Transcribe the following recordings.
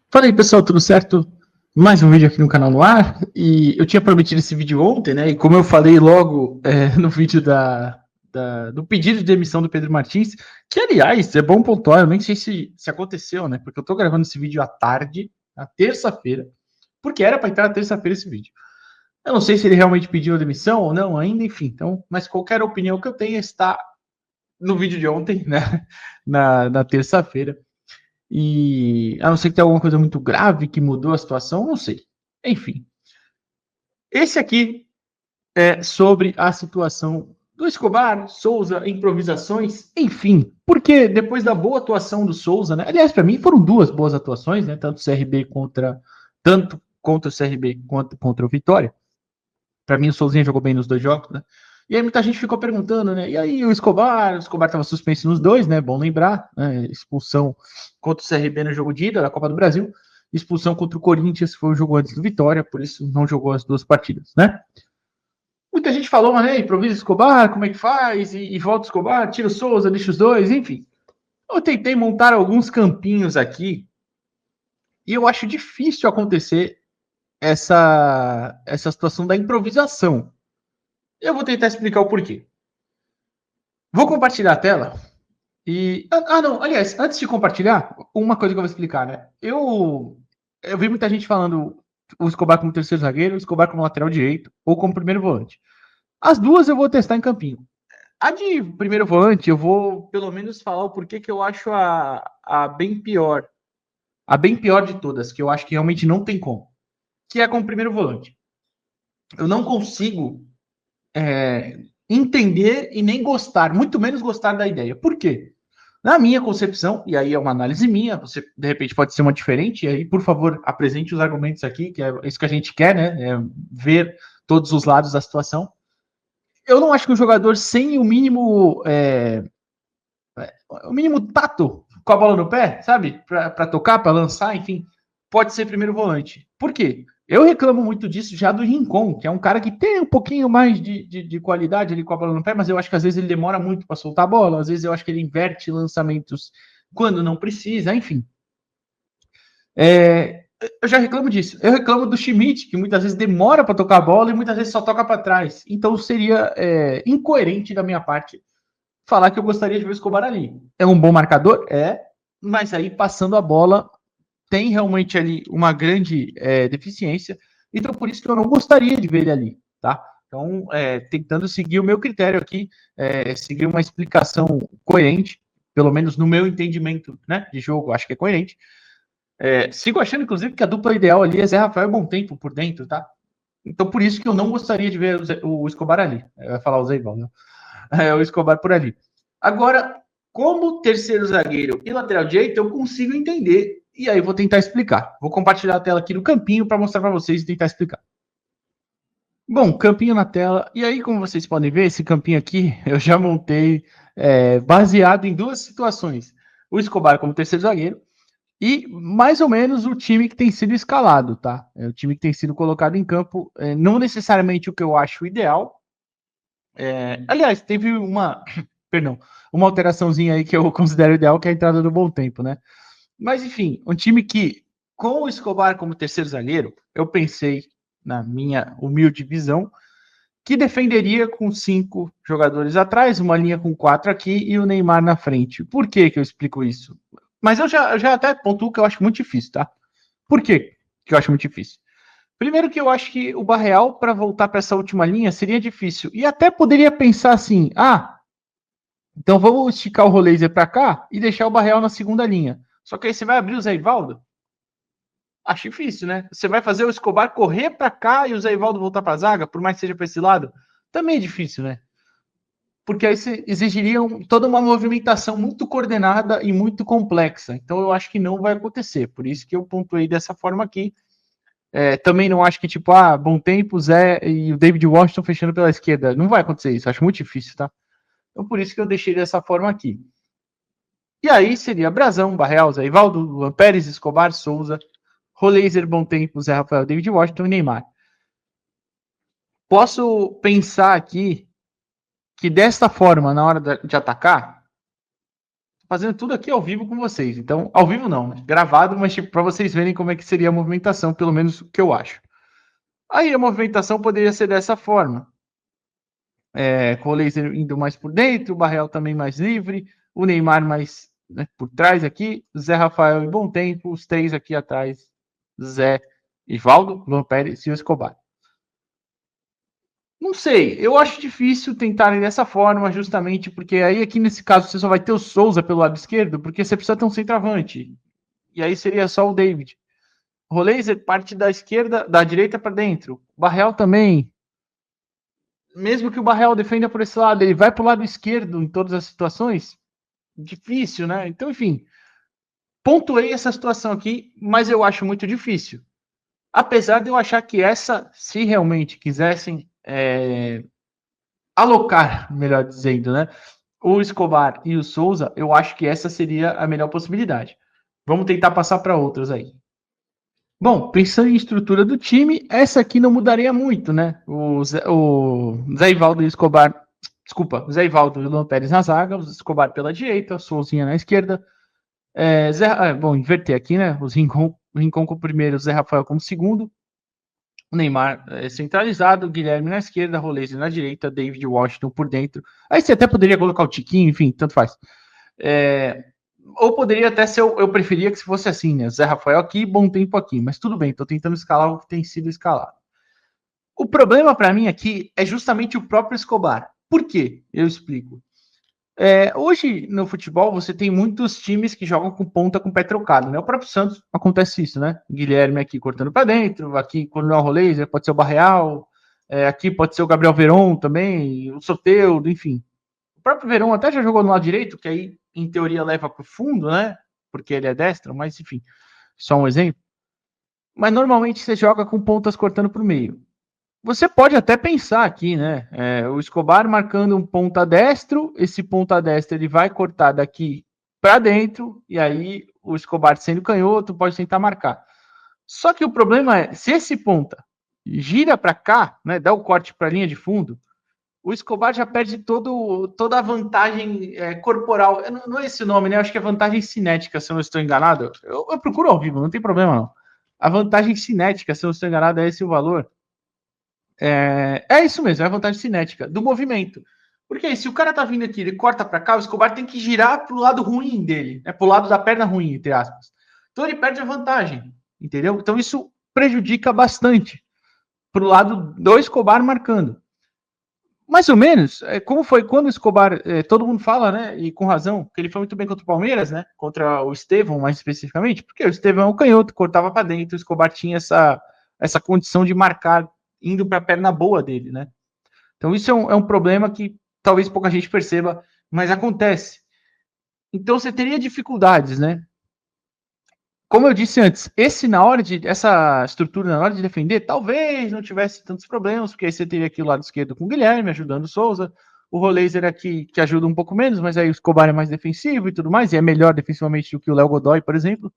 Fala aí, pessoal, tudo certo? Mais um vídeo aqui no canal no ar. E eu tinha prometido esse vídeo ontem, né? E como eu falei logo no vídeo do pedido de demissão do Pedro Martins, que aliás, é bom pontuar, eu nem sei se aconteceu, né? Porque eu tô gravando esse vídeo à tarde, na terça-feira, porque era para entrar na terça-feira esse vídeo. Eu não sei se ele realmente pediu a demissão ou não ainda, enfim. Então, mas qualquer opinião que eu tenha está no vídeo de ontem, né? Na terça-feira. E a não ser que tenha alguma coisa muito grave que mudou a situação, não sei. Enfim, esse aqui é sobre a situação do Escobar, Souza, improvisações, enfim. Porque depois da boa atuação do Souza, né? Aliás, para mim foram duas boas atuações, né? Tanto contra o CRB quanto contra o Vitória. Para mim o Souzinha jogou bem nos dois jogos, né? E aí muita gente ficou perguntando, né? E aí o Escobar estava suspenso nos dois, né? Bom lembrar, né? Expulsão contra o CRB no jogo de ida da Copa do Brasil, expulsão contra o Corinthians foi o jogo antes do Vitória, por isso não jogou as duas partidas, né? Muita gente falou, né? Improvisa Escobar, como é que faz? E volta o Escobar, tira o Souza, deixa os dois, enfim. Eu tentei montar alguns campinhos aqui e eu acho difícil acontecer essa situação da improvisação. Eu vou tentar explicar o porquê. Vou compartilhar a tela e. Não, aliás, antes de compartilhar, uma coisa que eu vou explicar, né? Eu vi muita gente falando o Escobar como terceiro zagueiro, o Escobar como lateral direito ou como primeiro volante. As duas eu vou testar em campinho. A de primeiro volante, eu vou pelo menos falar o porquê que eu acho a bem pior. A bem pior de todas, que eu acho que realmente não tem como. Que é como primeiro volante. Eu não consigo entender e nem gostar, muito menos gostar da ideia. Por quê? Na minha concepção, e aí é uma análise minha, você de repente pode ser uma diferente, e aí, por favor, apresente os argumentos aqui, que é isso que a gente quer, né? É ver todos os lados da situação. Eu não acho que um jogador sem o mínimo tato com a bola no pé, sabe? Para tocar, para lançar, enfim, pode ser primeiro volante. Por quê? Eu reclamo muito disso já do Rincon, que é um cara que tem um pouquinho mais de qualidade ali com a bola no pé, mas eu acho que às vezes ele demora muito para soltar a bola, às vezes eu acho que ele inverte lançamentos quando não precisa, enfim. Eu já reclamo disso. Eu reclamo do Schmidt, que muitas vezes demora para tocar a bola e muitas vezes só toca para trás. Então seria incoerente da minha parte falar que eu gostaria de ver o Escobar ali. É um bom marcador? É, mas aí passando a bola tem realmente ali uma grande deficiência, então por isso que eu não gostaria de ver ele ali, tá? Então, tentando seguir o meu critério aqui, seguir uma explicação coerente, pelo menos no meu entendimento, né, de jogo, acho que é coerente. Sigo achando, inclusive, que a dupla ideal ali é Zé Rafael e Bom Tempo por dentro, tá? Então, por isso que eu não gostaria de ver o Escobar ali. Eu ia falar o Zé Ival, né? O Escobar por ali. Agora, como terceiro zagueiro e lateral direito, eu consigo entender. E aí vou tentar explicar. Vou compartilhar a tela aqui no campinho para mostrar para vocês e tentar explicar. Bom, campinho na tela. E aí, como vocês podem ver, esse campinho aqui eu já montei baseado em duas situações. O Escobar como terceiro zagueiro e mais ou menos o time que tem sido escalado, tá? É o time que tem sido colocado em campo, não necessariamente o que eu acho ideal. Aliás, teve perdão, uma alteraçãozinha aí que eu considero ideal, que é a entrada do Bom Tempo, né? Mas enfim, um time que, com o Escobar como terceiro zagueiro, eu pensei, na minha humilde visão, que defenderia com 5 jogadores atrás, uma linha com 4 aqui e o Neymar na frente. Por que que eu explico isso? Mas eu já até pontuo que eu acho muito difícil, tá? Por quê que eu acho muito difícil? Primeiro que eu acho que o Barreal, para voltar para essa última linha, seria difícil. E até poderia pensar assim, então vamos esticar o Roleiser para cá e deixar o Barreal na segunda linha. Só que aí você vai abrir o Zé Ivaldo? Acho difícil, né? Você vai fazer o Escobar correr para cá e o Zé Ivaldo voltar para a zaga, por mais que seja para esse lado? Também é difícil, né? Porque aí você exigiria toda uma movimentação muito coordenada e muito complexa. Então eu acho que não vai acontecer. Por isso que eu pontuei dessa forma aqui. Também não acho que, tipo, Bom Tempo, Zé e o David Washington fechando pela esquerda. Não vai acontecer isso. Acho muito difícil, tá? Então por isso que eu deixei dessa forma aqui. E aí seria Brazão, Barreal, Zé Ivaldo, Luan Pérez, Escobar, Souza, Roleiser, Bom Tempo, Zé Rafael, David Washington e Neymar. Posso pensar aqui que desta forma, na hora de atacar, fazendo tudo aqui ao vivo com vocês. Então, ao vivo não, né? Gravado, mas tipo, para vocês verem como é que seria a movimentação, pelo menos o que eu acho. Aí a movimentação poderia ser dessa forma. Com o laser indo mais por dentro, o Barreal também mais livre, o Neymar mais, né, por trás aqui, Zé Rafael em bom tempo, os três aqui atrás, Zé, Ivaldo, Luan Pérez e o Escobar. Não sei, eu acho difícil tentarem dessa forma, justamente porque aí aqui nesse caso você só vai ter o Souza pelo lado esquerdo, porque você precisa ter um centroavante. E aí seria só o David. O Roleiser parte da esquerda, da direita para dentro. O Barreal também. Mesmo que o Barreal defenda por esse lado, ele vai para o lado esquerdo em todas as situações. Difícil, né? Então, enfim, pontuei essa situação aqui, mas eu acho muito difícil. Apesar de eu achar que essa, se realmente quisessem alocar, melhor dizendo, né? O Escobar e o Souza, eu acho que essa seria a melhor possibilidade. Vamos tentar passar para outras aí. Bom, pensando em estrutura do time, essa aqui não mudaria muito, né? O Zé Ivaldo e o Escobar, desculpa, o Zé Ivaldo e o Luan Pérez na zaga, o Escobar pela direita, o Souzinha na esquerda. Bom, inverter aqui, né? O Rincon como primeiro, o Zé Rafael como segundo. O Neymar centralizado, o Guilherme na esquerda, Roleze na direita, David Washington por dentro. Aí você até poderia colocar o Tiquinho, enfim, tanto faz. Ou poderia até ser, eu preferia que se fosse assim, né? Zé Rafael aqui, bom tempo aqui, mas tudo bem, tô tentando escalar o que tem sido escalado. O problema para mim aqui é justamente o próprio Escobar. Por quê? Eu explico. Hoje no futebol você tem muitos times que jogam com ponta com pé trocado, né? O próprio Santos acontece isso, né? Guilherme aqui cortando para dentro, aqui quando não é o Rolê, pode ser o Barreal, aqui pode ser o Gabriel Veron também, o Soteldo, enfim. O próprio Verón até já jogou no lado direito, que aí, em teoria, leva para o fundo, né? Porque ele é destro, mas enfim, só um exemplo. Mas normalmente você joga com pontas cortando para o meio. Você pode até pensar aqui, né? O Escobar marcando um ponta destro, esse ponta destro ele vai cortar daqui para dentro, e aí o Escobar sendo canhoto pode tentar marcar. Só que o problema é, se esse ponta gira para cá, né? Dá o corte para a linha de fundo, o Escobar já perde toda a vantagem corporal. Não é esse o nome, né? Eu acho que é vantagem cinética, se eu não estou enganado. Eu procuro ao vivo, não tem problema não. A vantagem cinética, se eu não estou enganado, é esse o valor. É isso mesmo, é a vantagem cinética do movimento. Porque aí, se o cara tá vindo aqui, ele corta para cá, o Escobar tem que girar pro lado ruim dele, né? Pro lado da perna ruim, entre aspas. Então ele perde a vantagem, entendeu? Então isso prejudica bastante pro lado do Escobar marcando. Mais ou menos, como foi quando o Escobar, todo mundo fala, né, e com razão, que ele foi muito bem contra o Palmeiras, né, contra o Estevão, mais especificamente, porque o Estevão é um canhoto, cortava para dentro, o Escobar tinha essa condição de marcar indo para a perna boa dele, né. Então isso é um problema que talvez pouca gente perceba, mas acontece. Então você teria dificuldades, né. Como eu disse antes, essa estrutura na hora de defender, talvez não tivesse tantos problemas, porque aí você teria aqui o lado esquerdo com o Guilherme ajudando o Souza, o Roleiser aqui que ajuda um pouco menos, mas aí o Escobar é mais defensivo e tudo mais, e é melhor defensivamente do que o Léo Godoy, por exemplo.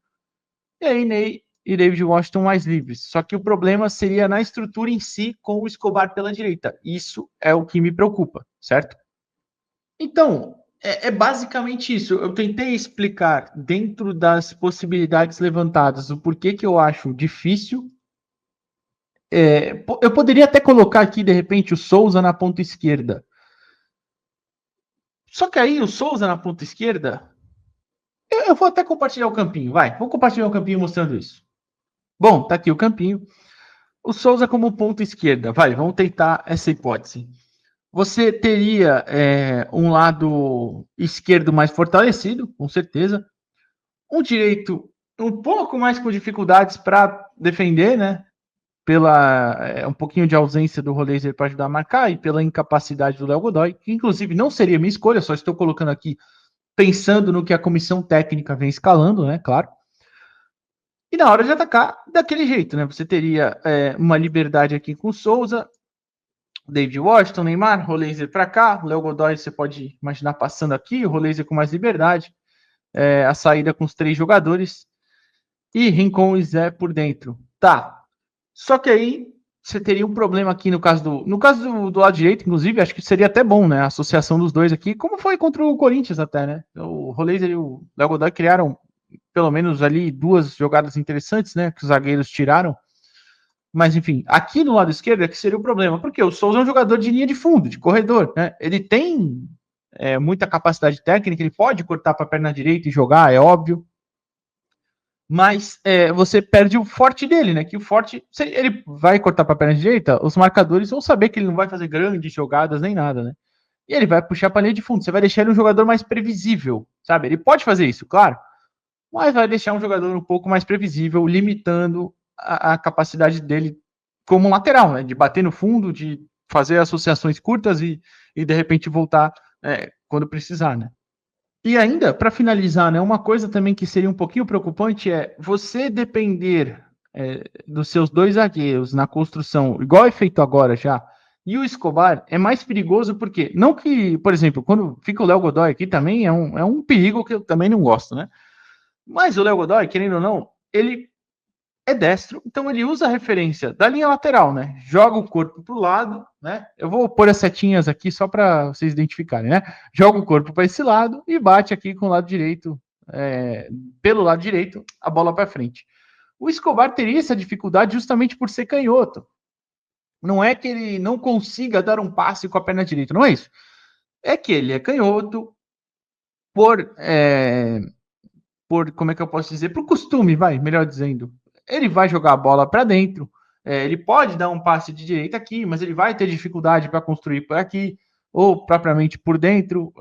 E aí Ney e David Washington mais livres. Só que o problema seria na estrutura em si com o Escobar pela direita. Isso é o que me preocupa, certo? Então, é basicamente isso. Eu tentei explicar dentro das possibilidades levantadas o porquê que eu acho difícil. Eu poderia até colocar aqui, de repente, o Souza na ponta esquerda. Só que aí o Souza na ponta esquerda. Eu vou até compartilhar o campinho, vai. Vou compartilhar o campinho mostrando isso. Bom, tá aqui o campinho. O Souza como ponta esquerda. Vai, vamos tentar essa hipótese. Você teria um lado esquerdo mais fortalecido, com certeza. Um direito um pouco mais com dificuldades para defender, né? Pela um pouquinho de ausência do Roleiser para ajudar a marcar e pela incapacidade do Léo Godoy, que inclusive não seria minha escolha, só estou colocando aqui pensando no que a comissão técnica vem escalando, né? Claro. E na hora de atacar, daquele jeito, né? Você teria uma liberdade aqui com o Souza, David Washington, Neymar, Roleiser para cá, Léo Godoy você pode imaginar passando aqui, o Roleiser com mais liberdade, a saída com os três jogadores. E Rincon e Zé por dentro. Tá. Só que aí você teria um problema aqui no caso do lado direito, inclusive, acho que seria até bom, né? A associação dos dois aqui, como foi contra o Corinthians até, né? O Rolaser e o Léo Godoy criaram pelo menos ali duas jogadas interessantes, né? Que os zagueiros tiraram. Mas, enfim, aqui no lado esquerdo é que seria o problema, porque o Souza é um jogador de linha de fundo, de corredor, né? Ele tem muita capacidade técnica, ele pode cortar para a perna direita e jogar, é óbvio, mas você perde o forte dele, né? Que o forte, se ele vai cortar para a perna direita, os marcadores vão saber que ele não vai fazer grandes jogadas nem nada, né? E ele vai puxar para a linha de fundo, você vai deixar ele um jogador mais previsível, sabe? Ele pode fazer isso, claro, mas vai deixar um jogador um pouco mais previsível, limitando a capacidade dele como lateral, né? De bater no fundo, de fazer associações curtas e de repente voltar quando precisar, né? E ainda, para finalizar, né, uma coisa também que seria um pouquinho preocupante é você depender dos seus dois zagueiros na construção, igual é feito agora já, e o Escobar é mais perigoso porque, não que, por exemplo, quando fica o Léo Godoy aqui também é um perigo que eu também não gosto, né? Mas o Léo Godoy, querendo ou não, ele é destro, então ele usa a referência da linha lateral, né? Joga o corpo para o lado, né? Eu vou pôr as setinhas aqui só para vocês identificarem, né? Joga o corpo para esse lado e bate aqui com o lado direito, pelo lado direito, a bola para frente. O Escobar teria essa dificuldade justamente por ser canhoto. Não é que ele não consiga dar um passe com a perna direita, não é isso. É que ele é canhoto por como é que eu posso dizer, por costume, vai, melhor dizendo. Ele vai jogar a bola para dentro, ele pode dar um passe de direita aqui, mas ele vai ter dificuldade para construir por aqui, ou propriamente por dentro,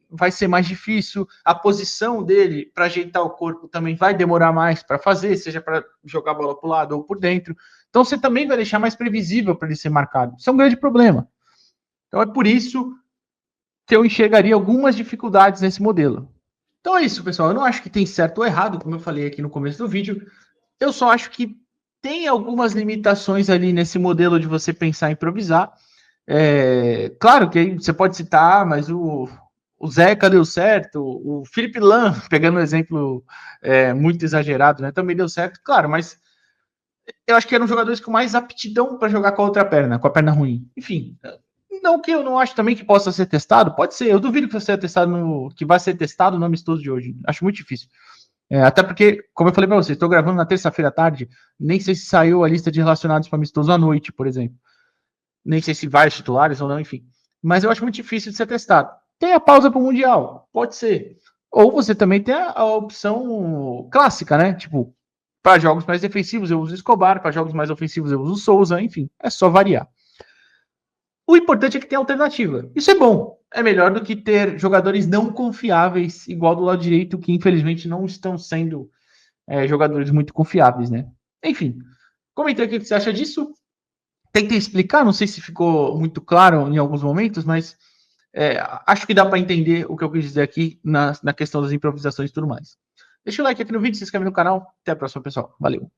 vai ser mais difícil. A posição dele para ajeitar o corpo também vai demorar mais para fazer, seja para jogar a bola para o lado ou por dentro. Então você também vai deixar mais previsível para ele ser marcado. Isso é um grande problema. Então é por isso que eu enxergaria algumas dificuldades nesse modelo. Então é isso, pessoal. Eu não acho que tem certo ou errado, como eu falei aqui no começo do vídeo. Eu só acho que tem algumas limitações ali nesse modelo de você pensar em improvisar. Claro que você pode citar, mas o Zeca deu certo, o Felipe Lan, pegando um exemplo muito exagerado, né, também deu certo, claro, mas eu acho que eram jogadores com mais aptidão para jogar com a outra perna, com a perna ruim. Enfim, não que eu não acho também que possa ser testado, pode ser. Eu duvido que você testado que vai ser testado no amistoso de hoje. Acho muito difícil. Até porque, como eu falei para vocês, estou gravando na terça-feira à tarde, nem sei se saiu a lista de relacionados para amistoso à noite, por exemplo. Nem sei se vários titulares ou não, enfim. Mas eu acho muito difícil de ser testado. Tem a pausa para o Mundial? Pode ser. Ou você também tem a opção clássica, né? Tipo, para jogos mais defensivos eu uso Escobar, para jogos mais ofensivos eu uso Souza, enfim, é só variar. O importante é que tem alternativa. Isso é bom. É melhor do que ter jogadores não confiáveis, igual do lado direito, que infelizmente não estão sendo jogadores muito confiáveis, né? Enfim, comenta aí o que você acha disso. Tentei explicar, não sei se ficou muito claro em alguns momentos, mas acho que dá para entender o que eu quis dizer aqui na questão das improvisações e tudo mais. Deixa o like aqui no vídeo, se inscreve no canal. Até a próxima, pessoal. Valeu.